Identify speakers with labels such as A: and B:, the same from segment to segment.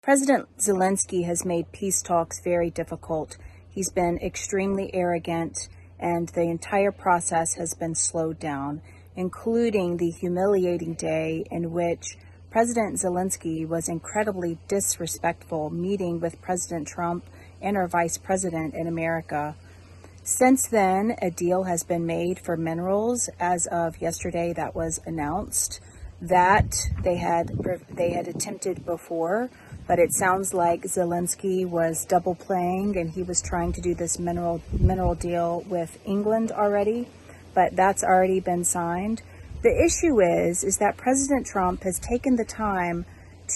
A: President Zelensky has made peace talks very difficult. He's been extremely arrogant, and the entire process has been slowed down, including the humiliating day in which President Zelensky was incredibly disrespectful meeting with President Trump and our vice president in America. Since then, a deal has been made for minerals. As of yesterday, that was announced that they had attempted before, but it sounds like Zelensky was double playing and he was trying to do this mineral deal with England already, but that's already been signed. The issue is that President Trump has taken the time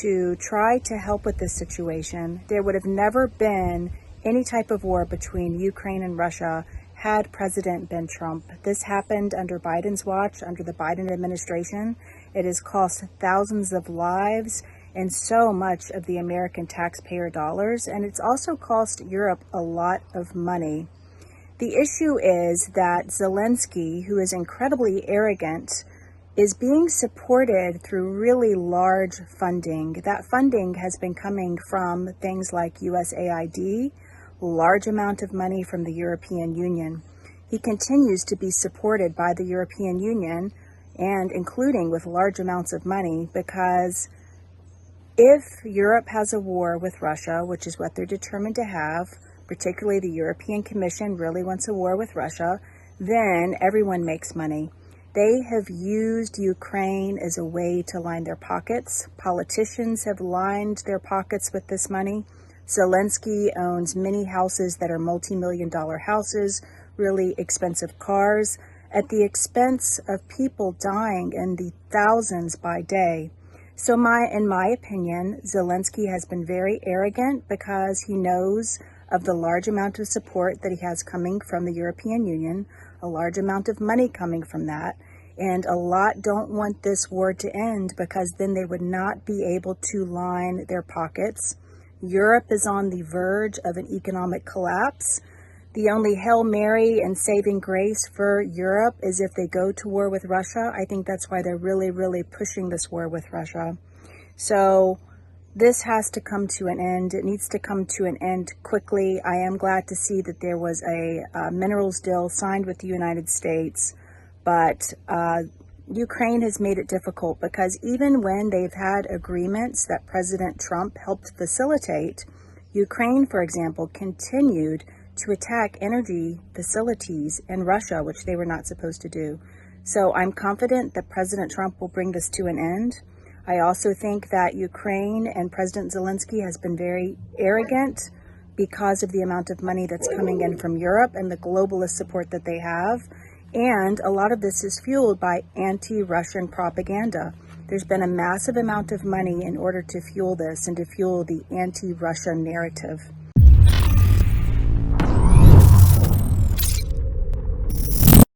A: to try to help with this situation. There would have never been any type of war between Ukraine and Russia had President been Trump. This happened under Biden's watch, under the Biden administration. It has cost thousands of lives and so much of the American taxpayer dollars, and it's also cost Europe a lot of money. The issue is that Zelensky, who is incredibly arrogant, is being supported through really large funding. That funding has been coming from things like USAID, large amount of money from the European Union. He continues to be supported by the European Union, and including with large amounts of money, because if Europe has a war with Russia, which is what they're determined to have, particularly the European Commission really wants a war with Russia, then everyone makes money. They have used Ukraine as a way to line their pockets. Politicians have lined their pockets with this money. Zelensky owns many houses that are multi-million-dollar houses, really expensive cars, at the expense of people dying in the thousands by day. So in my opinion, Zelensky has been very arrogant because he knows of the large amount of support that he has coming from the European Union, a large amount of money coming from that, and a lot don't want this war to end because then they would not be able to line their pockets. Europe is on the verge of an economic collapse. The only Hail Mary and saving grace for Europe is if they go to war with Russia. I think that's why they're really, really pushing this war with Russia. So this has to come to an end. It needs to come to an end quickly. I am glad to see that there was a minerals deal signed with the United States, but Ukraine has made it difficult because even when they've had agreements that President Trump helped facilitate, Ukraine, for example, continued to attack energy facilities in Russia, which they were not supposed to do. So I'm confident that President Trump will bring this to an end. I also think that Ukraine and President Zelensky has been very arrogant because of the amount of money that's coming in from Europe and the globalist support that they have. And a lot of this is fueled by anti-Russian propaganda. There's been a massive amount of money in order to fuel this and to fuel the anti-Russia narrative.